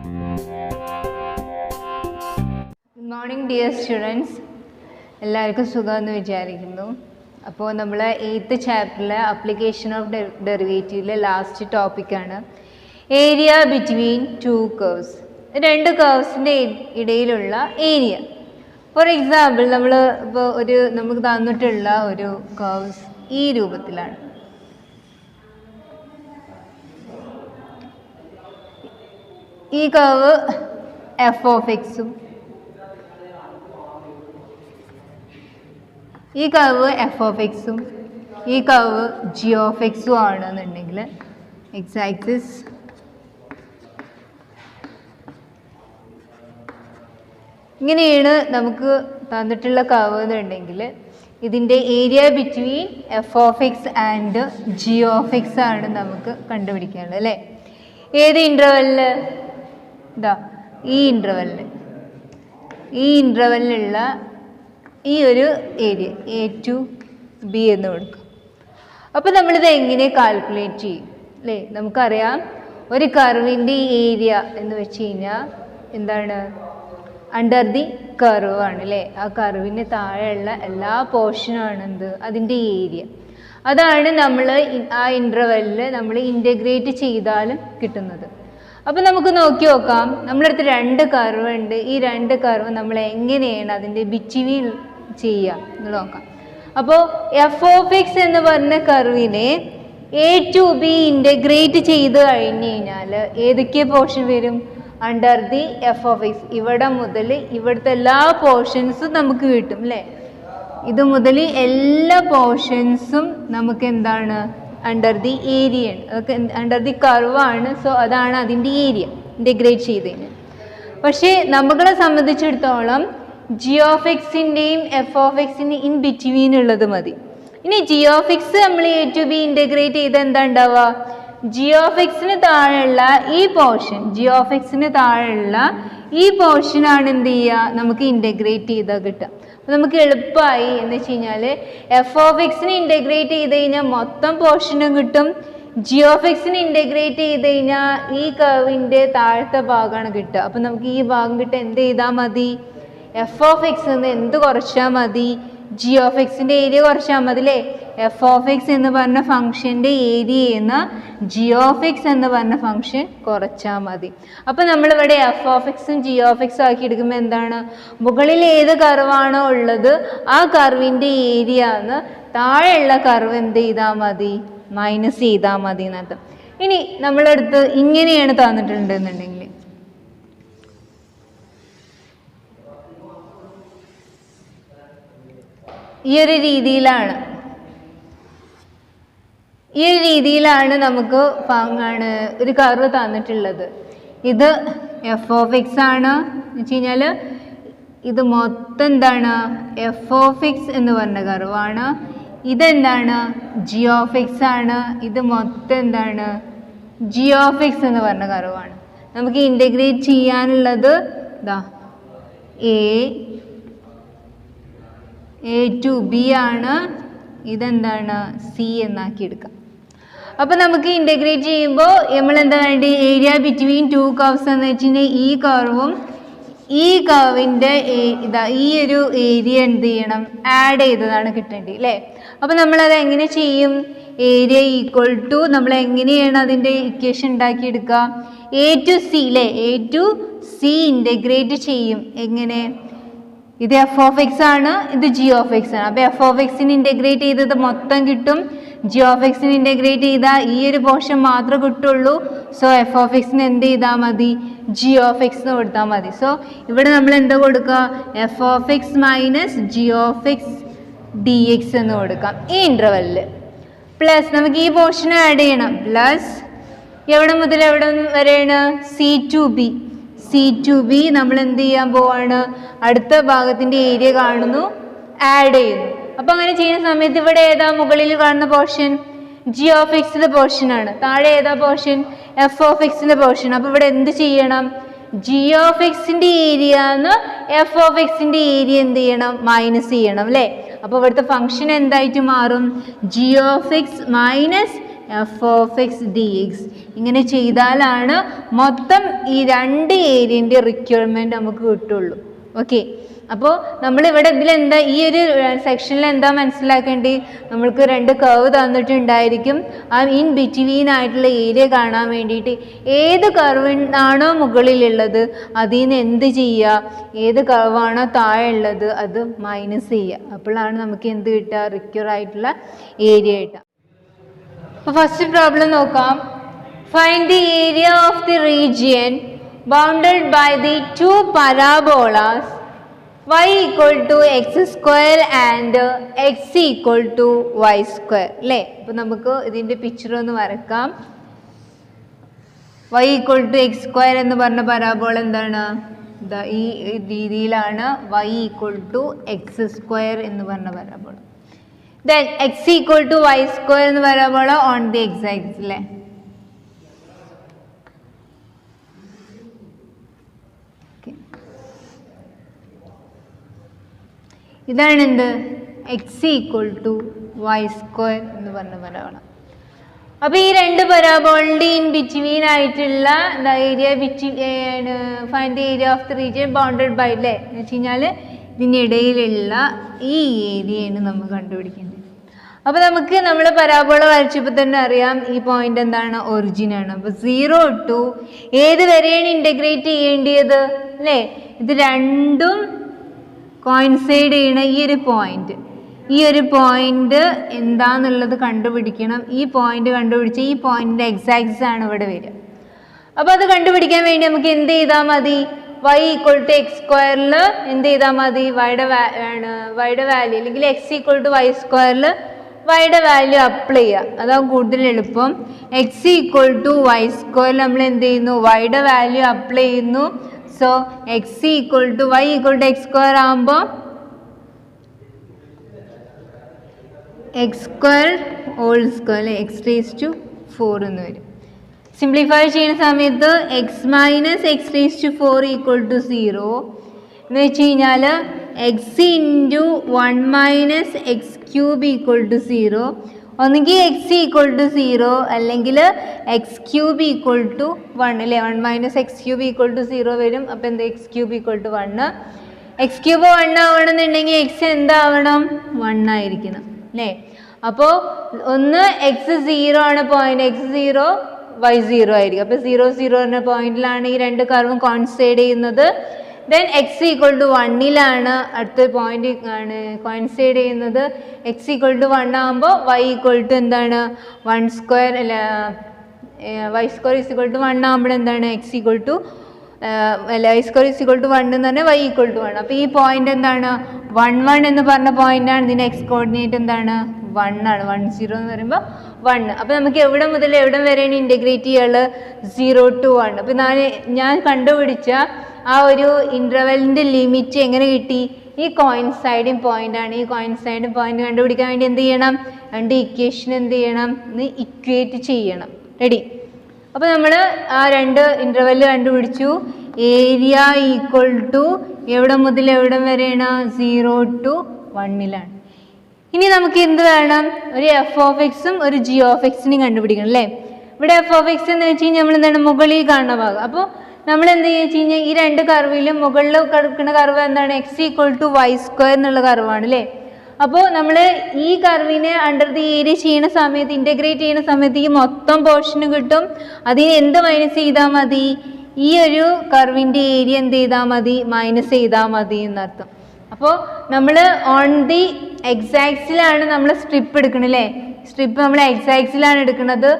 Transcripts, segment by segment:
Good morning dear students. എല്ലാവർക്കും സുഖമെന്ന് വിചാരിക്കുന്നു. അപ്പോൾ നമ്മൾ 8th ചാപ്റ്ററിലെ അപ്ലിക്കേഷൻ ഓഫ് ഡെറിവേറ്റീവിലെ ലാസ്റ്റ് ടോപ്പിക്കാണ് ഏരിയ ബിറ്റ്വീൻ ടു കർവ്സ്. രണ്ട് കർവ്സിൻ്റെ ഇടയിലുള്ള ഏരിയ. ഫോർ എക്സാമ്പിൾ ഇപ്പോൾ നമുക്ക് തന്നിട്ടുള്ള ഒരു കർവ്സ് ഈ രൂപത്തിലാണ്. ഈ കർവ് എഫ് ഓഫ് എക്സും ഈ കർവ് എഫ് ഓഫ് എക്സും ഈ കർവ് ജി ഓഫ് എക്സും ആണെന്നുണ്ടെങ്കിൽ എക്സ് ആക്സിസ് ഇങ്ങനെയാണ് നമുക്ക് തന്നിട്ടുള്ള കർവ് എന്നുണ്ടെങ്കിൽ ഇതിൻ്റെ area between F of X and G of X ആണ് നമുക്ക് കണ്ടുപിടിക്കാനുള്ളത് അല്ലേ. ഏത് ഇൻ്റർവെല്ലിൽ? ഇതാ ഈ ഇൻ്റർവെല്ലിലുള്ള ഈ ഒരു ഏരിയ എ ടു ബി എന്ന് കൊടുക്കും. അപ്പോൾ നമ്മളിത് എങ്ങനെ കാൽക്കുലേറ്റ് ചെയ്യും അല്ലേ? നമുക്കറിയാം ഒരു കർവിൻ്റെ ഏരിയ എന്ന് വെച്ച് കഴിഞ്ഞാൽ എന്താണ്? അണ്ടർ ദി കർവ് ആണ് അല്ലേ. ആ കർവിന് താഴെയുള്ള എല്ലാ പോർഷനാണ് എന്ത്? അതിൻ്റെ ഏരിയ. അതാണ് നമ്മൾ ആ ഇൻ്റർവെല്ലിൽ നമ്മൾ ഇൻ്റഗ്രേറ്റ് ചെയ്താലും കിട്ടുന്നത്. അപ്പോൾ നമുക്ക് നോക്കി നോക്കാം, നമ്മളടുത്ത് രണ്ട് കർവ് ഉണ്ട്. ഈ രണ്ട് കർവ് നമ്മൾ എങ്ങനെയാണ് അതിൻ്റെ ബിറ്റ്വീൻ ചെയ്യുക എന്ന് നോക്കാം. അപ്പോൾ എഫ് ഓഫ് എക്സ് എന്ന് പറഞ്ഞ കർവിനെ എ ടു ബി ഇൻ്റഗ്രേറ്റ് ചെയ്ത് കഴിഞ്ഞ് കഴിഞ്ഞാൽ ഏതൊക്കെ പോർഷൻ വരും? Under the F of X. ഇവിടെ മുതൽ ഇവിടുത്തെ എല്ലാ പോർഷൻസും നമുക്ക് കിട്ടും അല്ലേ. ഇത് മുതൽ എല്ലാ പോർഷൻസും നമുക്ക് എന്താണ്? അണ്ടർ ദി ഏരിയ ആണ്. അതൊക്കെ അണ്ടർ ദി കർവാണ്. സോ അതാണ് അതിൻ്റെ ഏരിയ ഇൻ്റഗ്രേറ്റ് ചെയ്തതിന്. പക്ഷേ നമ്മളെ സംബന്ധിച്ചിടത്തോളം ജി ഓഫ് എക്സിൻ്റെയും എഫ് ഓഫ് എക്സിൻ്റെയും ഇൻ ബിറ്റ്വീൻ ഉള്ളത് മതി. ഇനി ജി ഓഫ് എക്സ് നമ്മൾ എ ടു ബി ഇൻ്റഗ്രേറ്റ് ചെയ്ത് എന്താ ഉണ്ടാവുക? ജി ഓഫ് എക്സിന് താഴെയുള്ള ഈ പോർഷൻ, ജി ഓഫ് എക്സിന് താഴെയുള്ള ഈ പോർഷനാണ് എന്ത് ചെയ്യുക? നമുക്ക് ഇൻ്റഗ്രേറ്റ് ചെയ്താൽ കിട്ടുക. അപ്പോൾ നമുക്ക് എളുപ്പമായി എന്ന് വെച്ച് കഴിഞ്ഞാൽ എഫ് ഓഫ് എക്സിന് ഇൻ്റഗ്രേറ്റ് ചെയ്ത് കഴിഞ്ഞാൽ മൊത്തം പോർഷനും കിട്ടും. ജി ഓഫ് എക്സിന് ഇൻ്റഗ്രേറ്റ് ചെയ്ത് കഴിഞ്ഞാൽ ഈ കർവിൻ്റെ താഴത്തെ ഭാഗമാണ് കിട്ടുക. അപ്പോൾ നമുക്ക് ഈ ഭാഗം കിട്ടാൻ എന്ത് ചെയ്താൽ മതി? എഫ് ഓഫ് എക്സ് എന്ന് എന്ത് കുറച്ചാൽ മതി? ജി ഓഫ് എക്സിൻ്റെ ഏരിയ കുറച്ചാൽ മതി അല്ലേ. എഫ് ഓഫ് എക്സ് എന്ന് പറഞ്ഞ ഫംഗ്ഷൻ്റെ ഏരിയയിൽ നിന്ന് ജി ഓഫ് എക്സ് എന്ന് പറഞ്ഞ ഫംഗ്ഷൻ കുറച്ചാൽ മതി. അപ്പോൾ നമ്മളിവിടെ എഫ് ഓഫ് എക്സും ജി ഓഫ് എക്സും ആക്കി എടുക്കുമ്പോൾ എന്താണ്? മുകളിൽ ഏത് കർവാണോ ഉള്ളത് ആ കർവിൻ്റെ ഏരിയ എന്ന് താഴെയുള്ള കർവ് എന്ത് ചെയ്താൽ മതി? മൈനസ് ചെയ്താൽ മതി എന്നർത്ഥം. ഇനി നമ്മളടുത്ത് ഇങ്ങനെയാണ് തന്നിട്ടുണ്ടെന്നുണ്ടെങ്കിൽ ഈ ഒരു രീതിയിലാണ് നമുക്ക് ഒരു കർവ് തന്നിട്ടുള്ളത്. ഇത് എഫ് ഓഫ് എക്സ് ആണ് എന്ന് വെച്ച് കഴിഞ്ഞാൽ ഇത് മൊത്തം എന്താണ്? എഫ് ഓഫ് എക്സ് എന്ന് പറഞ്ഞ കർവാണ്. ഇതെന്താണ്? ജി ഓഫ് എക്സ് ആണ്. ഇത് മൊത്തം എന്താണ്? ജി ഓഫ് എക്സ് എന്ന് പറഞ്ഞ കർവാണ്. നമുക്ക് ഇൻ്റഗ്രേറ്റ് ചെയ്യാനുള്ളത് ഇതാ എ ടു ബി ആണ്. ഇതെന്താണ്? സി എന്നാക്കി എടുക്കാം. അപ്പോൾ നമുക്ക് ഇൻ്റഗ്രേറ്റ് ചെയ്യുമ്പോൾ നമ്മൾ എന്താ വേണ്ടി? ഏരിയ ബിറ്റ്വീൻ ടു കർവ്സ് എന്ന് വെച്ച് കഴിഞ്ഞാൽ ഈ കർവും ഈ കർവിൻ്റെ ഈ ഒരു ഏരിയ എന്ത് ചെയ്യണം? ആഡ് ചെയ്തതാണ് കിട്ടേണ്ടത് അല്ലേ. അപ്പോൾ നമ്മളത് എങ്ങനെ ചെയ്യും? ഏരിയ ഈക്വൽ ടു നമ്മൾ എങ്ങനെയാണ് അതിൻ്റെ ഇക്വേഷൻ ഉണ്ടാക്കിയെടുക്കുക? എ ടു സി അല്ലേ. എ ടു സി ഇൻ്റഗ്രേറ്റ് ചെയ്യും. എങ്ങനെ? ഇത് എഫ് ഓഫ് എക്സ് ആണ്, ഇത് ജി ഓഫ് എക്സ് ആണ്. അപ്പോൾ എഫ് ഓഫ് എക്സിന് ഇൻ്റഗ്രേറ്റ് ചെയ്തത് മൊത്തം കിട്ടും. ജി ഓഫ് എക്സിന് ഇൻ്റഗ്രേറ്റ് ചെയ്താൽ ഈ ഒരു പോർഷൻ മാത്രമേ കിട്ടുള്ളൂ. സോ എഫ് ഓഫ് എക്സിന് എന്ത് ചെയ്താൽ മതി? ജി ഓഫ് എക്സ് എന്ന് കൊടുത്താൽ മതി. സോ ഇവിടെ നമ്മൾ എന്താ കൊടുക്കുക? F of X minus G of X D x എന്ന് കൊടുക്കാം ഈ ഇൻ്റർവെല്ലിൽ. പ്ലസ് നമുക്ക് ഈ പോർഷൻ ആഡ് ചെയ്യണം. പ്ലസ് എവിടെ മുതൽ എവിടെ വരെയാണ്? സി ടു ബി നമ്മൾ എന്ത് ചെയ്യാൻ പോവാണ്? അടുത്ത ഭാഗത്തിൻ്റെ ഏരിയ കാണുന്നു, ആഡ് ചെയ്യുന്നു. അപ്പോൾ അങ്ങനെ ചെയ്യുന്ന സമയത്ത് ഇവിടെ ഏതാ മുകളിൽ കാണുന്ന പോർഷൻ? ജി ഓഫ് എക്സിൻ്റെ പോർഷനാണ്. താഴെ ഏതാ പോർഷൻ? എഫ് ഓഫ് എക്സിൻ്റെ പോർഷൻ. അപ്പോൾ ഇവിടെ എന്ത് ചെയ്യണം? ജി ഓഫ് എക്സിൻ്റെ ഏരിയ എന്ന് എഫ് ഓഫ് എക്സിൻ്റെ ഏരിയ എന്ത് ചെയ്യണം? മൈനസ് ചെയ്യണം അല്ലേ. അപ്പോൾ ഇവിടുത്തെ ഫംഗ്ഷൻ എന്തായിട്ട് മാറും? G of X minus f(x) dx. ഇങ്ങനെ ചെയ്താലാണ് മൊത്തം ഈ രണ്ട് ഏരിയൻ്റെ റിക്വയർമെൻറ്റ് നമുക്ക് കിട്ടുള്ളൂ. ഓക്കെ, അപ്പോൾ നമ്മളിവിടെ ഇതിലെന്താ ഈ ഒരു സെക്ഷനിൽ എന്താ മനസ്സിലാക്കേണ്ടത്? നമ്മൾക്ക് രണ്ട് കർവ് തന്നിട്ടുണ്ടായിരിക്കും. ആ ഇൻ ബിറ്റ്വീൻ ആയിട്ടുള്ള ഏരിയ കാണാൻ വേണ്ടിയിട്ട് ഏത് കർവിനാണോ മുകളിലുള്ളത് അതിൽ നിന്ന് എന്ത് ചെയ്യുക, ഏത് കർവാണോ താഴെ ഉള്ളത് അത് മൈനസ് ചെയ്യുക. അപ്പോഴാണ് നമുക്ക് എന്ത് കിട്ടുക? റിക്വയർ ആയിട്ടുള്ള ഏരിയ കിട്ടുക. അപ്പോൾ ഫസ്റ്റ് പ്രോബ്ലം നോക്കാം. Find the area of the region bounded by the two parabolas y equal to x square and x equal to y square. അല്ലേ? അപ്പോൾ നമുക്ക് ഇതിൻ്റെ പിക്ചർ ഒന്ന് വരക്കാം. y equal to x square എന്ന് പറഞ്ഞ പരാബോള എന്താണ്? ഈ രീതിയിലാണ് y equal to x square എന്ന് പറഞ്ഞ parabola. Then x equal to y square എന്ന് parabola on the x axis. അല്ലേ? ഇതാണ് എന്ത്? X equal to y square എന്ന് പറഞ്ഞ പരാബോള. അപ്പോൾ ഈ രണ്ട് പരാബോളിൻ്റെ ഇൻ ബിറ്റ്വീൻ ആയിട്ടുള്ള area find the area of the region bounded by, അല്ലേ? എന്ന് വെച്ച് കഴിഞ്ഞാൽ ഇതിനിടയിലുള്ള ഈ ഏരിയയാണ് നമ്മൾ കണ്ടുപിടിക്കേണ്ടത്. അപ്പോൾ നമുക്ക് നമ്മൾ പരാബോള വരച്ചപ്പോൾ തന്നെ അറിയാം ഈ പോയിന്റ് എന്താണ്? ഒറിജിനാണ്. അപ്പോൾ 0 to ഏത് വരെയാണ് ഇൻ്റഗ്രേറ്റ് ചെയ്യേണ്ടത്? അല്ലേ? ഇത് രണ്ടും കോയിൻസൈഡ് ചെയ്യണ ഈ ഒരു പോയിന്റ് എന്താന്നുള്ളത് കണ്ടുപിടിക്കണം. ഈ പോയിന്റ് കണ്ടുപിടിച്ച് ഈ പോയിന്റിന്റെ എക്സാക്സ് ആണ് ഇവിടെ വരിക. അപ്പോൾ അത് കണ്ടുപിടിക്കാൻ വേണ്ടി നമുക്ക് എന്ത് ചെയ്താൽ മതി? y ഈക്വൽ ടു എക്സ് സ്ക്വയറിൽ എന്ത് ചെയ്താൽ മതി? വൈയുടെ വാല്യൂ അല്ലെങ്കിൽ x ഈക്വൽ ടു വൈ സ്ക്വയറിൽ വൈയുടെ വാല്യൂ അപ്ലൈ ചെയ്യുക. അതാവും കൂടുതൽ എളുപ്പം. x ഈക്വൽ ടു വൈ സ്ക്വയറിൽ നമ്മൾ എന്ത് ചെയ്യുന്നു? വൈയുടെ വാല്യൂ അപ്ലൈ ചെയ്യുന്നു. So x equal to y equal to x square ആകുമ്പോൾ എക്സ് സ്ക്വയർ ഹോൾ സ്ക്വയർ, അല്ലെ? x റേസ് ടു 4 എന്ന് വരും. സിംപ്ലിഫൈ ചെയ്യുന്ന സമയത്ത് x minus x raise to 4 equal to 0 എന്ന് വെച്ച് കഴിഞ്ഞാൽ x into 1 minus x cube equal to 0. ഒന്നുകിൽ എക്സ് ഈക്വൽ ടു 0 അല്ലെങ്കിൽ എക്സ് ക്യൂബ് ഈക്വൽ ടു 1, അല്ലേ? 1 minus x cube equal to 0 വരും. അപ്പോൾ എന്താ? X cube equal to 1. X cube 1 ആവണമെന്നുണ്ടെങ്കിൽ എക്സ് എന്താവണം? 1 ആയിരിക്കണം, അല്ലേ? അപ്പോൾ ഒന്ന് എക്സ് 0 ആണ് പോയിന്റ്, എക്സ് 0 y 0 ആയിരിക്കും. അപ്പോൾ 0 0 എന്ന പോയിന്റിലാണ് ഈ രണ്ട് കർവും കോൺസൈഡ് ചെയ്യുന്നത്. ദെൻ എക്സ് ഈക്വൽ ടു 1ലാണ് അടുത്ത പോയിന്റ് കോയിൻസൈഡ് ചെയ്യുന്നത്. എക്സ് ഈക്വൽ ടു 1 ആകുമ്പോൾ വൈ ഈക്വൽ ടു എന്താണ്? 1 സ്ക്വയർ, അല്ല y square is equal to 1 ആകുമ്പോൾ എന്താണ്? എക്സ് ഈക്വൽ ടു അല്ല y square is equal to 1 എന്ന് പറഞ്ഞാൽ വൈ ഈക്വൽ ടു 1. അപ്പോൾ ഈ പോയിന്റ് എന്താണ്? 1 1 എന്ന് പറഞ്ഞ പോയിന്റാണ്. ഇതിൻ്റെ എക്സ് കോർഡിനേറ്റ് എന്താണ്? 1 ആണ്. 1 0 എന്ന് പറയുമ്പോൾ 1. അപ്പോൾ നമുക്ക് എവിടെ മുതൽ എവിടെ വരെയാണ് ഇൻ്റഗ്രേറ്റ് ചെയ്യാനുള്ളത്? 0 to 1. അപ്പോൾ ഞാൻ കണ്ടുപിടിച്ച ആ ഒരു ഇൻ്റർവെലിൻ്റെ ലിമിറ്റ് എങ്ങനെ കിട്ടി? ഈ കോയിൻസൈഡിങ് പോയിന്റ് ആണ്. ഈ കോയിൻസൈഡിങ് പോയിന്റ് കണ്ടുപിടിക്കാൻ വേണ്ടി എന്ത് ചെയ്യണം? രണ്ട് ഇക്വേഷൻ എന്ത് ചെയ്യണം? ഇക്വേറ്റ് ചെയ്യണം. റെഡി? അപ്പോൾ നമ്മൾ ആ രണ്ട് ഇൻ്റർവെല് കണ്ടുപിടിച്ചു. ഏരിയ ഈക്വൽ ടു എവിടെ മുതൽ എവിടെ വരെയാണ്? 0 to 1ലാണ്. ഇനി നമുക്ക് എന്ത് വേണം? ഒരു എഫ് ഓഫ് എക്സും ഒരു ജി ഓഫ് എക്സിനെയും കണ്ടുപിടിക്കണം, അല്ലേ? ഇവിടെ എഫ് ഓഫ് എക്സ് എന്ന് വെച്ച് കഴിഞ്ഞാൽ നമ്മൾ എന്താണ്? മുകളിൽ കാണുന്ന ഭാഗം. അപ്പോൾ നമ്മൾ എന്ത് ചെയ്യുക വെച്ച് കഴിഞ്ഞാൽ ഈ രണ്ട് കർവിലും മുകളിൽ കിടക്കുന്ന കർവ് എന്താണ്? X equal to y square എന്നുള്ള കർവാണ്, അല്ലേ? അപ്പോൾ നമ്മൾ ഈ കർവിനെ അണ്ടർ ദി ഏരിയ ചെയ്യുന്ന സമയത്ത്, ഇൻ്റഗ്രേറ്റ് ചെയ്യുന്ന സമയത്ത് ഈ മൊത്തം പോർഷന് കിട്ടും. അതിന് എന്ത് മൈനസ് ചെയ്താൽ മതി? ഈ ഒരു കർവിൻ്റെ ഏരിയ എന്ത് ചെയ്താൽ മതി? മൈനസ് ചെയ്താൽ മതി എന്നർത്ഥം. അപ്പോൾ നമ്മൾ ഓൺ ദി എക്സാക്സിലാണ് നമ്മൾ സ്ട്രിപ്പ് എടുക്കണം, അല്ലേ? സ്ട്രിപ്പ് നമ്മൾ എക്സാക്സിലാണ് എടുക്കുന്നത്.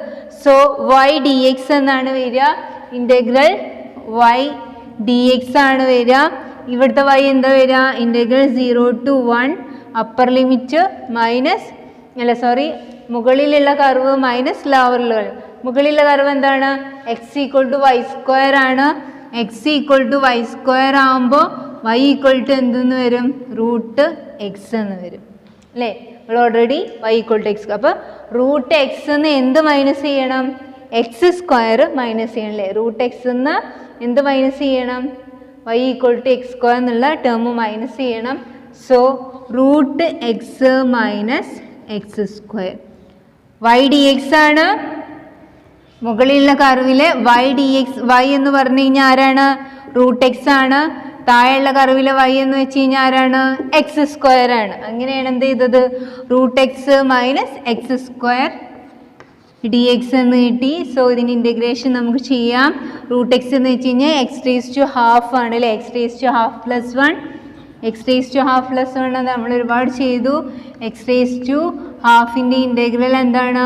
സോ വൈ ഡി എക്സ് എന്നാണ് വരിക. ഇൻ്റഗ്രൽ വൈ ഡി എക്സ് ആണ് വരിക. ഇവിടുത്തെ വൈ എന്താ വരിക? Integral 0 to 1 upper limit minus മുകളിലുള്ള കർവ് മൈനസ് ലോവറിലുള്ള കർവ്. മുകളിലുള്ള കർവ് എന്താണ്? X equal to y square ആണ്. X equal to y square ആകുമ്പോൾ വൈ ഈക്വൽ ടു എന്തെന്ന് വരും? റൂട്ട് എക്സ് എന്ന് വരും, അല്ലേ? നമ്മൾ already y equal to x. അപ്പോൾ റൂട്ട് എക്സ് എന്ന് എന്ത് മൈനസ് ചെയ്യണം? എക്സ് സ്ക്വയർ മൈനസ് ചെയ്യണം, അല്ലേ? റൂട്ട് എക്സ് എന്ന് എന്ത് മൈനസ് ചെയ്യണം? Y equal to x square എന്നുള്ള ടേം മൈനസ് ചെയ്യണം. So root x minus x square. Y d x ആണ് മുകളിലുള്ള കർവിലെ വൈ ഡി എക്സ്. വൈ എന്ന് പറഞ്ഞു കഴിഞ്ഞാൽ ആരാണ്? റൂട്ട് എക്സ് ആണ്. താഴെയുള്ള കർവിലെ വൈ എന്ന് വെച്ച് കഴിഞ്ഞാൽ ആരാണ്? എക്സ് സ്ക്വയർ ആണ്. അങ്ങനെയാണ് എന്ത് ചെയ്തത്? Root x minus x square d x എന്ന് കിട്ടി. സോ ഇതിന് ഇൻറ്റഗ്രേഷൻ നമുക്ക് ചെയ്യാം. റൂട്ട് എക്സ് എന്ന് വെച്ച് കഴിഞ്ഞാൽ എക്സ് റേസ് ടു ഹാഫ് ആണ് അല്ലേ? X raise to half plus one. X raise to half plus one അത് നമ്മൾ ഒരുപാട് ചെയ്തു. എക്സ് റേസ് ടു ഹാഫിൻ്റെ ഇൻറ്റഗ്രൽ എന്താണ്?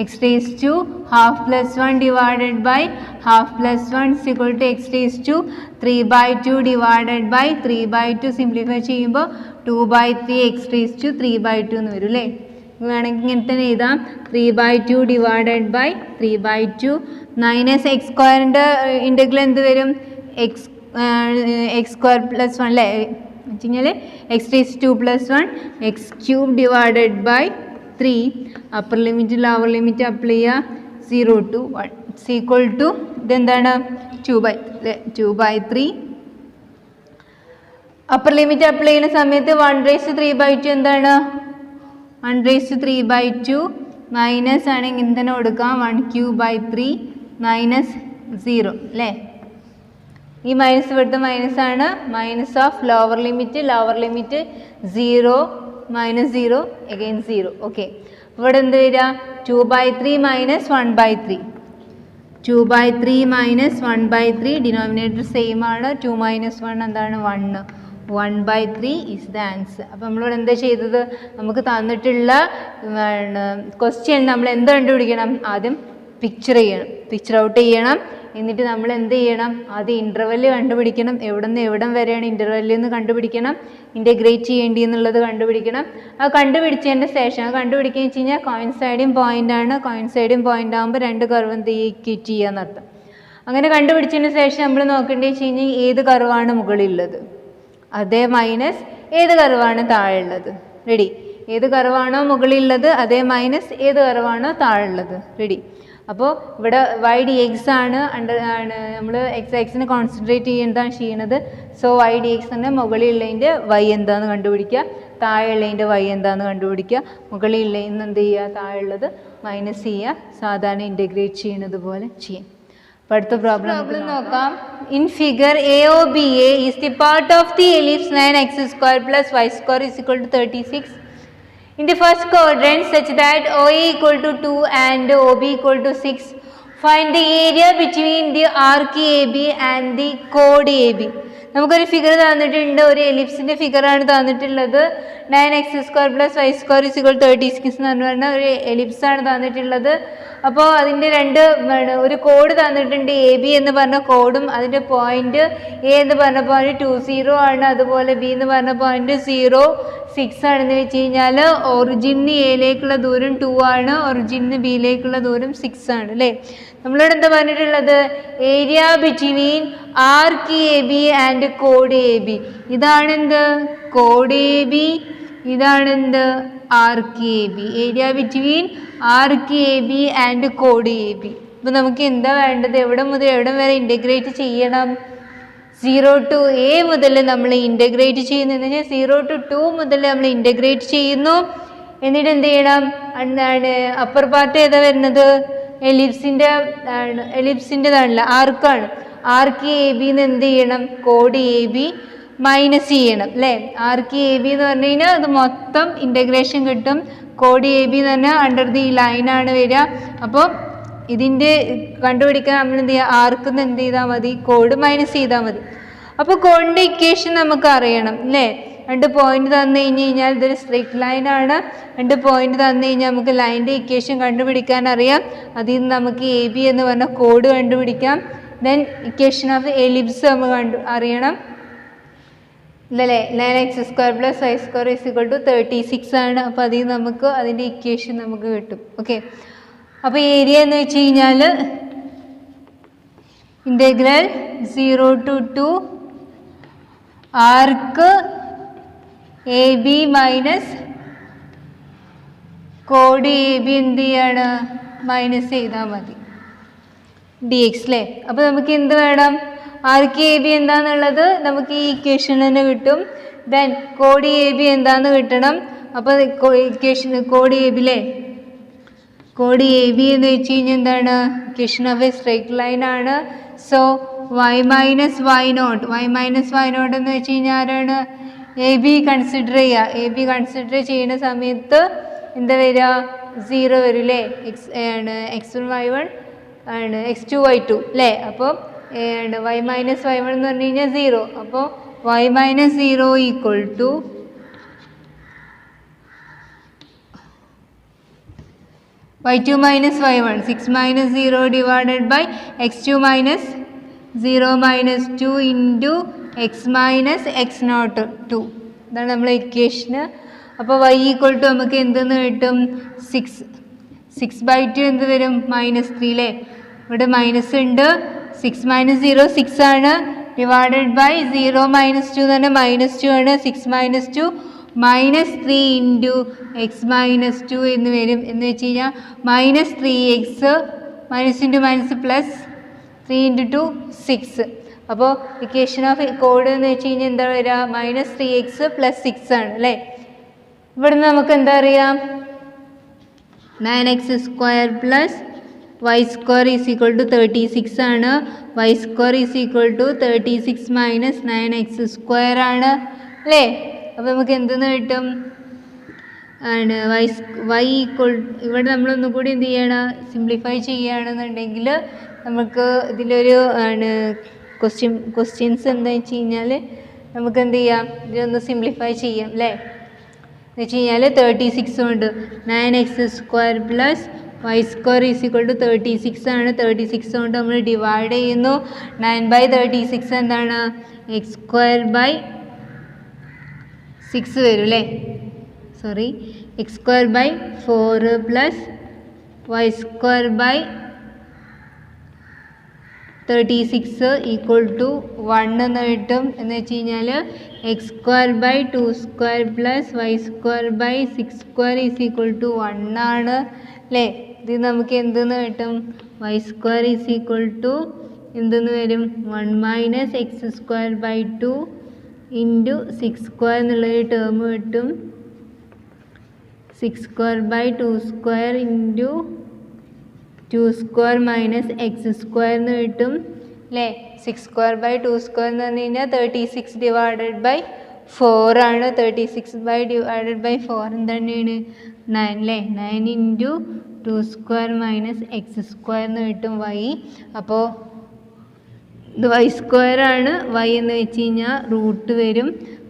X raise to half plus one divided by half plus one equal to x raise to 3/2 divided by 3/2. Simplify ചെയ്യുമ്പോൾ 2/3 X raise to 3/2 എന്ന് വരും അല്ലേ? വേണമെങ്കിൽ ഇങ്ങനെ തന്നെ എഴുതാം. 3/2 ഡിവൈഡഡ് ബൈ 3/2 മൈനസ് എക്സ് സ്ക്വയറിൻ്റെ ഇൻറ്റഗ്രൽ എന്ത് വരും? എക്സ് സ്ക്വയർ പ്ലസ് വൺ അല്ലേ? വെച്ച് കഴിഞ്ഞാൽ x raise 2 plus 1 x cube divided by 3. Upper limit lower limit apply ചെയ്യുക. 0 to 1 ഇറ്റ്സ് ഈക്വൽ ടു ഇതെന്താണ്? 2/3. അപ്പർ ലിമിറ്റ് അപ്ലൈ ചെയ്യുന്ന സമയത്ത് 1/3/2 എന്താണ്? 1/3/2 മൈനസ് ആണ് ഇങ്ങനെ തന്നെ കൊടുക്കാം. 1/3 മൈനസ് 0 അല്ലേ? ഈ മൈനസ് ഇവിടുത്തെ മൈനസ് ആണ്. Minus of lower limit 0 minus 0 again 0. Okay, ഇവിടെ എന്ത് വരിക? 2/3 മൈനസ് 1/3. 2/3 മൈനസ് 1/3 ഡിനോമിനേറ്റർ സെയിം ആണ്. 2 മൈനസ് 1 എന്താണ്? 1. 1/3 ഈസ് ദ ആൻസർ. അപ്പോൾ നമ്മളിവിടെ എന്താ ചെയ്തത്? നമുക്ക് തന്നിട്ടുള്ള ക്വസ്റ്റ്യൻ നമ്മൾ എന്ത് കണ്ടുപിടിക്കണം? ആദ്യം പിക്ചർ ചെയ്യണം, പിക്ചർ ഔട്ട് ചെയ്യണം. എന്നിട്ട് നമ്മൾ എന്ത് ചെയ്യണം? ആദ്യം ഇൻ്റർവെല് കണ്ടുപിടിക്കണം. എവിടെ നിന്ന് എവിടം വരെയാണ് ഇൻ്റർവെല്ലിൽ നിന്ന് കണ്ടുപിടിക്കണം, ഇൻ്റഗ്രേറ്റ് ചെയ്യേണ്ടി എന്നുള്ളത് കണ്ടുപിടിക്കണം. അത് കണ്ടുപിടിച്ചതിൻ്റെ ശേഷം അത് കണ്ടുപിടിക്കുക വെച്ച് കഴിഞ്ഞാൽ കോയിൻസൈഡിങ് പോയിൻ്റ് ആണ്. കോയിൻസൈഡിങ് പോയിൻ്റ് ആകുമ്പോൾ രണ്ട് കർവ് എന്ത് ഈക്വേറ്റ് ചെയ്യാന്ന് അർത്ഥം. അങ്ങനെ കണ്ടുപിടിച്ചതിന് ശേഷം നമ്മൾ നോക്കേണ്ടത് വെച്ച് കഴിഞ്ഞാൽ ഏത് കർവാണ് മുകളിലുള്ളത്, അതേ മൈനസ് ഏത് കർവാണ് താഴെയുള്ളത്. റെഡി? ഏത് കർവാണോ മുകളിലുള്ളത് അതേ മൈനസ് ഏത് കർവാണോ താഴെയുള്ളത്. റെഡി? അപ്പോൾ ഇവിടെ വൈ ഡി എക്സ് ആണ് നമ്മൾ എക്സിനെ കോൺസെൻട്രേറ്റ് ചെയ്യണത്. സോ വൈ ഡി എക്സ് തന്നെ മുകളിലുള്ളതിൻ്റെ വൈ എന്താണെന്ന് കണ്ടുപിടിക്കുക, താഴെയുള്ളതിൻ്റെ വൈ എന്താണെന്ന് കണ്ടുപിടിക്കുക. മുകളിലുള്ളതിന് എന്ത് ചെയ്യുക? താഴെയുള്ളത് മൈനസ് ചെയ്യുക. സാധാരണ ഇൻറ്റഗ്രേറ്റ് ചെയ്യുന്നത് പോലെ ചെയ്യാം. അപ്പോൾ അടുത്ത പ്രോബ്ലം നോക്കാം. In figure A O B A is the part of the ellipse 9x² plus y² is equal to 36 in the first quadrant such that OA equal to 2 and OB equal to 6. Find the area between the arc AB and the chord AB. നമുക്കൊരു figure തന്നിട്ടുണ്ട്, ഒരു എലിപ്സിൻ്റെ ഫിഗറാണ് തന്നിട്ടുള്ളത്. 9x² plus y² is equal to 36 എന്ന് പറഞ്ഞ ഒരു എലിപ്സാണ് തന്നിട്ടുള്ളത്. അപ്പോൾ അതിൻ്റെ ഒരു കോഡ് തന്നിട്ടുണ്ട്. എ ബി എന്ന് പറഞ്ഞ കോഡും അതിൻ്റെ പോയിന്റ് എ എന്ന് പറഞ്ഞ പോയിന്റ് 20 ആണ്. അതുപോലെ ബി എന്ന് പറഞ്ഞ പോയിന്റ് 0.6 ആണെന്ന് വെച്ച് കഴിഞ്ഞാൽ ഒറിജിന് എയിലേക്കുള്ള ദൂരം 2 ആണ്, ഒറിജിന് ബിയിലേക്കുള്ള ദൂരം 6 ആണ് അല്ലേ? നമ്മളോട് എന്താ പറഞ്ഞിട്ടുള്ളത്? Area between arc A B and കോഡ് എ ബി. ഇതാണെന്ത്? കോഡ് എ ബി. ഇതാണെന്ത്? Arc A B. Area between arc A B and കോഡ് എ ബി. അപ്പോൾ നമുക്ക് എന്താ വേണ്ടത്? എവിടെ മുതൽ എവിടെ വരെ ഇൻറ്റഗ്രേറ്റ് ചെയ്യണം? 0 to a മുതൽ നമ്മൾ ഇൻറ്റഗ്രേറ്റ് ചെയ്യുന്നു. എന്ന് വെച്ചാൽ 0 to 2 മുതൽ നമ്മൾ ഇൻറ്റഗ്രേറ്റ് ചെയ്യുന്നു. എന്നിട്ട് എന്ത് ചെയ്യണം? എന്താണ് അപ്പർ പാർട്ട് ഏതാ വരുന്നത്? എലിപ്സിൻ്റെതാണല്ലോ, ആർക്കാണ്. ആർക്ക് എ ബിന്ന് എന്ത് ചെയ്യണം? കോഡ് എ ബി മൈനസ് ചെയ്യണം അല്ലേ? ആർക്ക് എ ബി എന്ന് പറഞ്ഞു കഴിഞ്ഞാൽ അത് മൊത്തം ഇൻറ്റഗ്രേഷൻ കിട്ടും. കോഡ് എ ബി എന്ന് പറഞ്ഞാൽ അണ്ടർ ദി ലൈനാണ് വരിക. അപ്പോൾ ഇതിൻ്റെ കണ്ടുപിടിക്കാൻ നമ്മൾ എന്ത് ചെയ്യുക? ആർക്കിന്ന് എന്ത് ചെയ്താൽ മതി? കോഡ് മൈനസ് ചെയ്താൽ മതി. അപ്പോൾ കോഡിൻ്റെ ഇക്വേഷൻ നമുക്ക് അറിയണം അല്ലേ? 2 പോയിന്റ് തന്നു കഴിഞ്ഞാൽ ഇതൊരു സ്ട്രെയിറ്റ് ലൈനാണ്. 2 പോയിന്റ് തന്നു കഴിഞ്ഞാൽ നമുക്ക് ലൈൻ്റെ ഇക്വേഷൻ കണ്ടുപിടിക്കാൻ അറിയാം. അതിൽ നിന്ന് നമുക്ക് എ ബി എന്ന് പറഞ്ഞ കോഡ് കണ്ടുപിടിക്കാം. ദെൻ ഇക്വേഷൻ ഓഫ് എലിപ്സ് നമുക്ക് അറിയണം ഇല്ലല്ലേ? 9x² plus y² is equal to 36 ആണ്. അപ്പോൾ അതിൽ നമുക്ക് അതിൻ്റെ ഇക്വേഷൻ നമുക്ക് കിട്ടും. ഓക്കെ, അപ്പോൾ ഏരിയ എന്ന് വെച്ച് കഴിഞ്ഞാൽ integral 0 to 2 arc A B minus code A B എന്ത് ചെയ്യാണ്? മൈനസ് ചെയ്താൽ മതി ഡി എക്സ് അല്ലേ? അപ്പോൾ നമുക്ക് എന്ത് വേണം? ആർക്ക് എ ബി എന്താണെന്നുള്ളത് നമുക്ക് ഈ ഇക്വേഷൻ തന്നെ കിട്ടും. ദെൻ കോഡ് എ ബി എന്താണെന്ന് കിട്ടണം. അപ്പോൾ ഇക്വേഷൻ കോഡ് എ ബി അല്ലേ? കോഡ് എ ബി എന്ന് വെച്ച് കഴിഞ്ഞാൽ എന്താണ്? Equation of a straight line ആണ്. So y minus y naught എന്ന് വെച്ച് കഴിഞ്ഞാൽ ആരാണ്? എ ബി കൺസിഡർ ചെയ്യുക. എ ബി കൺസിഡർ ചെയ്യുന്ന സമയത്ത് എന്താ വരിക? 0 വരും അല്ലേ? x1 y1 ആണ് x2 y2 അല്ലേ? അപ്പോൾ y മൈനസ് y1 എന്ന് പറഞ്ഞു കഴിഞ്ഞാൽ 0. അപ്പോൾ y minus 0 equal to y2 minus y1, 6 minus 0 divided by x2 minus 0 minus 2 into x minus x naught 2. ഇതാണ് നമ്മളെ ഇക്വേഷന്. അപ്പോൾ y ഈക്വൽ ടു നമുക്ക് എന്തെന്ന് കിട്ടും? 6/2 എന്ത് വരും? -3 അല്ലേ? ഇവിടെ മൈനസ് ഉണ്ട്. 6 minus 0 6 ആണ്, ഡിവൈഡഡ് ബൈ 0 minus 2 എന്ന് പറഞ്ഞാൽ -2 ആണ്. 6 minus 2 -3 ഇൻറ്റു എക്സ് മൈനസ് 2 എന്ന് വരും. എന്ന് വെച്ച് കഴിഞ്ഞാൽ -3x minus into minus plus 3 into 2 6. അപ്പോൾ ഇക്വേഷൻ ഓഫ് കോഡ് എന്ന് വെച്ച് കഴിഞ്ഞാൽ എന്താ വരിക? -3x + 6 ആണ് അല്ലേ? ഇവിടെ നമുക്ക് എന്താ അറിയാം? 9x² + y² = 36 ആണ്. y² = 36 മൈനസ് 9x² ആണ് അല്ലേ? അപ്പോൾ നമുക്ക് എന്തെന്ന് കിട്ടും? ആണ് y ഈക്വൽ, ഇവിടെ നമ്മളൊന്നും കൂടി എന്ത് ചെയ്യണം? സിംപ്ലിഫൈ ചെയ്യുകയാണെന്നുണ്ടെങ്കിൽ നമുക്ക് ഇതിലൊരു ക്വസ്റ്റ്യൻസ് എന്താ വെച്ച് കഴിഞ്ഞാൽ നമുക്ക് എന്ത് ചെയ്യാം? ഇതിലൊന്ന് സിംപ്ലിഫൈ ചെയ്യാം അല്ലേ? എന്ന് വെച്ച് കഴിഞ്ഞാൽ 36 കൊണ്ട് 9x² + y² = 36 ആണ്. 36 കൊണ്ട് നമ്മൾ ഡിവൈഡ് ചെയ്യുന്നു. 9/36 എന്താണ്? x² 6 വരും അല്ലേ? സോറി, x² 4 + y² 36 = 1 എന്ന് കിട്ടും. എന്ന് വെച്ച് കഴിഞ്ഞാൽ x² 2² + y² 6² = 1 ആണ് അല്ലേ? ഇത് നമുക്ക് എന്തെന്ന് കിട്ടും? y² എന്തെന്ന് വരും? 1 - x² 2 ഇൻറ്റു 6² എന്നുള്ളൊരു ടേം കിട്ടും. 6² 2² ഇൻറ്റു 2² മൈനസ് x² എന്ന് കിട്ടും അല്ലേ? 6² 2² എന്ന് പറഞ്ഞു കഴിഞ്ഞാൽ 36 ഡിവൈഡഡ് ബൈ 4 ആണ്. 36 ഡിവൈഡഡ് ബൈ 4 എന്താണ്? 9 അല്ലേ? 9 ഇൻറ്റു 2² മൈനസ് x² എന്ന് കിട്ടും y. അപ്പോൾ ഇത് y² ആണ്. y എന്ന് വെച്ച് കഴിഞ്ഞാൽ റൂട്ട് വരും.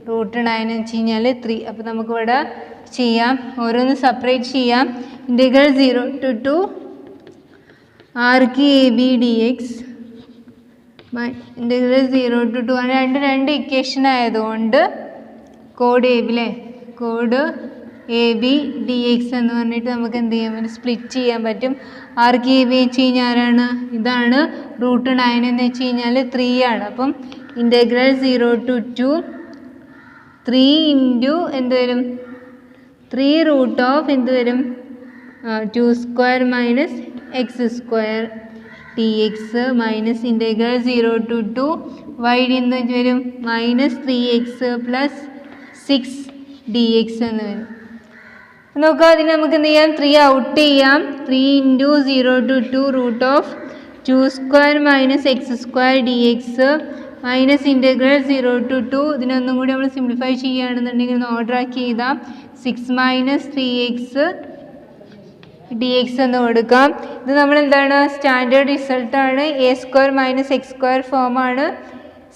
√9 എന്ന് വെച്ച് കഴിഞ്ഞാൽ 3. അപ്പോൾ നമുക്കിവിടെ ചെയ്യാം, ഓരോന്ന് സെപ്പറേറ്റ് ചെയ്യാം. Integral 0 to 2 RkAB dx integral 0 to 2 രണ്ട് ഇക്വേഷൻ ആയതുകൊണ്ട് കോഡ് എ ബി അല്ലേ? കോഡ് AB dx എന്ന് പറഞ്ഞിട്ട് നമുക്ക് എന്ത് ചെയ്യാൻ പറ്റും? സ്പ്ലിറ്റ് ചെയ്യാൻ പറ്റും. RkAB വെച്ച് കഴിഞ്ഞാൽ ആരാണ്? ഇതാണ്. √9 എന്ന് വെച്ച് കഴിഞ്ഞാൽ 3 ആണ്. അപ്പം ഇൻ്റഗ്രൽ 0 to 2 3 ഇൻറ്റു എന്ത് വരും? 3 √ എന്ത് വരും? 2² minus x² dx minus integral 0 to 2 y എന്ത് വരും? -3x + 6 dx എന്ന് വരും. നോക്കാം, അതിന് നമുക്ക് എന്ത് ചെയ്യാം? 3 ഔട്ട് ചെയ്യാം. 3 into 0 to 2 √2² minus x² dx minus integral 0 to 2. ഇതിനൊന്നും കൂടി നമ്മൾ സിംപ്ലിഫൈ ചെയ്യുകയാണെന്നുണ്ടെങ്കിൽ ഒന്ന് ഓർഡർ ആക്കി എഴുതാം. 6 - 3x dx എന്ന് കൊടുക്കാം. ഇത് നമ്മൾ എന്താണ്? സ്റ്റാൻഡേർഡ് റിസൾട്ടാണ്. a² - x² ഫോമാണ്.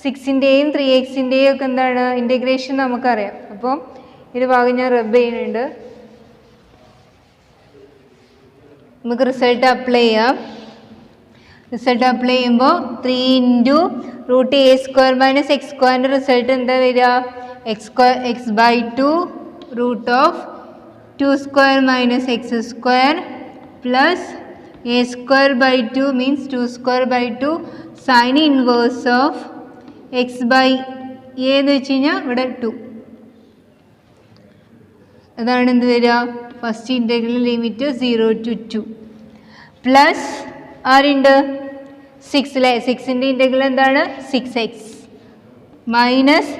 6ൻ്റെയും 3x ഒക്കെ എന്താണ്? ഇൻ്റഗ്രേഷൻ നമുക്കറിയാം. അപ്പോൾ ഇത് ഭാഗം ഞാൻ റബ്ബ് ചെയ്യുന്നുണ്ട്. നമുക്ക് റിസൾട്ട് അപ്ലൈ ചെയ്യാം. റിസൾട്ട് അപ്ലൈ ചെയ്യുമ്പോൾ 3 ഇൻറ്റു √a² - x² റിസൾട്ട് എന്താ വരിക? x/2 √2² - x² plus a² 2 = 2² sine inverse of x/a എന്ന് വെച്ച് കഴിഞ്ഞാൽ ഇവിടെ 2. അതാണ് എന്ത് വരിക? First integral limit 0 to 2 plus ആരുണ്ട്? 6 അല്ലേ? 6ൻ്റെ ഇൻ്റഗ്രൽ എന്താണ്? 6x മൈനസ്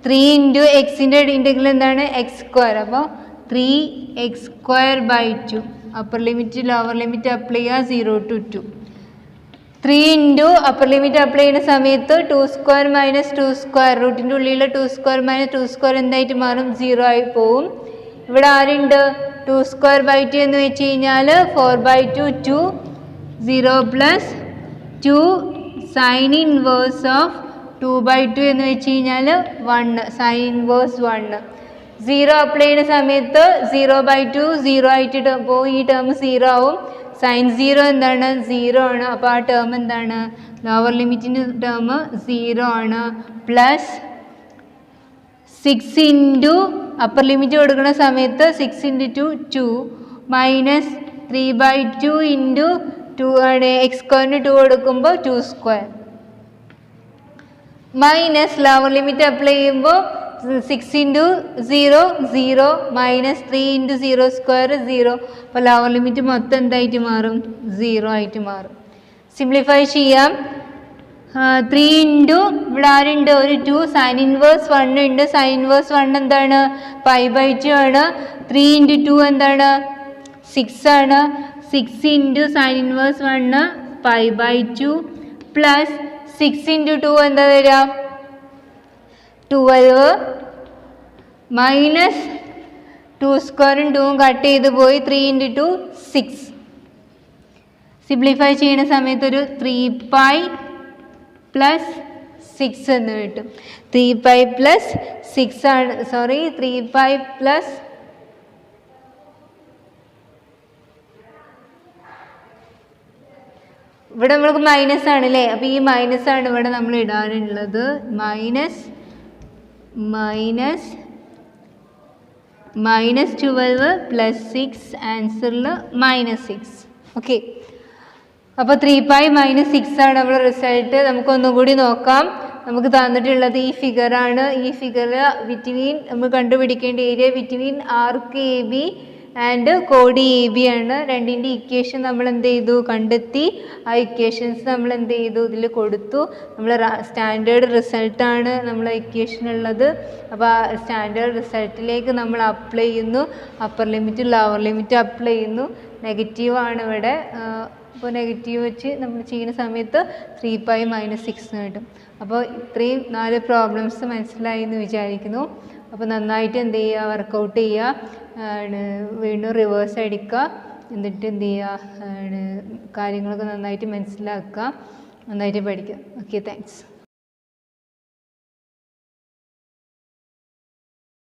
3 ഇൻറ്റു എക്സിൻ്റെ ഇൻ്റഗ്രൽ എന്താണ്? x². അപ്പോൾ 3x² 2 upper limit lower limit apply ചെയ്യുക 0 to 2. 3 into upper limit apply ചെയ്യുന്ന സമയത്ത് 2² - 2², റൂട്ടിൻ്റെ ഉള്ളിലുള്ള 2² - 2² എന്തായിട്ട് മാറും? 0 ആയി പോവും. ഇവിടെ ആരുണ്ട്? 2²/2 എന്ന് വെച്ച് കഴിഞ്ഞാൽ 4/2 2, 0 + 2 സൈൻ ഇൻവേഴ്സ് ഓഫ് 2/2 എന്ന് വെച്ച് കഴിഞ്ഞാൽ 1, സൈൻ ഇൻവേഴ്സ് 1. 0 അപ്ലൈ ചെയ്യുന്ന സമയത്ത് 0/2 0 ആയിട്ട് പോകും, ഈ ടേം 0 ആവും. സൈൻ 0 എന്താണ്? 0 ആണ്. അപ്പോൾ ആ ടേം എന്താണ്? ലോവർ ലിമിറ്റിൻ്റെ ടേം 0 ആണ്. പ്ലസ് 6 ഇൻറ്റു അപ്പർ ലിമിറ്റ് കൊടുക്കുന്ന സമയത്ത് 6 × 2 മൈനസ് 3/2 ഇൻറ്റു 2 ആണ്. x² 2 കൊടുക്കുമ്പോൾ 2² മൈനസ് ലോവർ ലിമിറ്റ് അപ്ലൈ ചെയ്യുമ്പോൾ 6 ഇൻറ്റു 0 0 മൈനസ് 3 ഇൻറ്റു 0² 0. അപ്പോൾ ലോവർ ലിമിറ്റ് മൊത്തം എന്തായിട്ട് മാറും? 0 ആയിട്ട് മാറും. സിംപ്ലിഫൈ ചെയ്യാം. 3 ഇൻറ്റു ഇവിടെ ആരുണ്ട്? ഒരു 2 സൈൻ ഇൻവേഴ്സ് 1 ഉണ്ട്. സൈൻ ഇൻവേഴ്സ് 1 എന്താണ്? π/2 ആണ്. 3 ഇൻറ്റു 2 എന്താണ്? 6 ആണ്. 6 into sine inverse 1 π/2 plus 6 into 2 എന്താ വരിക? 12 മൈനസ് 2² 2 കട്ട് ചെയ്ത് പോയി. 3 ഇൻറ്റു 2 6. സിംപ്ലിഫൈ ചെയ്യുന്ന സമയത്ത് ഒരു 3π + 6 എന്ന് കിട്ടും. 3π + 6 ആണ്. സോറി 3π + ഇവിടെ നമ്മൾക്ക് മൈനസ് ആണ് അല്ലേ? അപ്പോൾ ഈ മൈനസ് ആണ് ഇവിടെ നമ്മൾ ഇടാനുള്ളത്. മൈനസ് -12 + 6 ആൻസറിൽ -6. ഓക്കെ, അപ്പോൾ 3π - 6 ആണ് നമ്മുടെ റിസൾട്ട്. നമുക്കൊന്നുകൂടി നോക്കാം. നമുക്ക് തന്നിട്ടുള്ളത് ഈ ഫിഗറാണ്. ഈ ഫിഗർ ബിറ്റ്വീൻ നമ്മൾ കണ്ടുപിടിക്കേണ്ട area between arc AB and കോഡ് AB ആണ്. രണ്ടിൻ്റെ ഇക്വേഷൻ നമ്മൾ എന്ത് ചെയ്തു? കണ്ടെത്തി. ആ ഇക്വേഷൻസ് നമ്മൾ എന്ത് ചെയ്തു? ഇതിൽ കൊടുത്തു. നമ്മൾ സ്റ്റാൻഡേർഡ് റിസൾട്ടാണ് നമ്മൾ ഇക്വേഷൻ ഉള്ളത്. അപ്പോൾ ആ സ്റ്റാൻഡേർഡ് റിസൾട്ടിലേക്ക് നമ്മൾ അപ്ലൈ ചെയ്യുന്നു. Upper limit lower limit apply ചെയ്യുന്നു. നെഗറ്റീവാണ് ഇവിടെ. അപ്പോൾ നെഗറ്റീവ് വെച്ച് നമ്മൾ ചെയ്യുന്ന സമയത്ത് 3π - 6 എന്ന് കിട്ടും. അപ്പോൾ ഇത്രയും 4 പ്രോബ്ലംസ് മനസ്സിലായി എന്ന് വിചാരിക്കുന്നു. അപ്പോൾ നന്നായിട്ട് എന്ത് ചെയ്യുക? വർക്കൗട്ട് ചെയ്യുക. വീണ്ടും റിവേഴ്സ് അടിക്കുക. എന്നിട്ട് എന്ത് ചെയ്യുക? കാര്യങ്ങളൊക്കെ നന്നായിട്ട് മനസ്സിലാക്കുക, നന്നായിട്ട് പഠിക്കുക. Okay, thanks.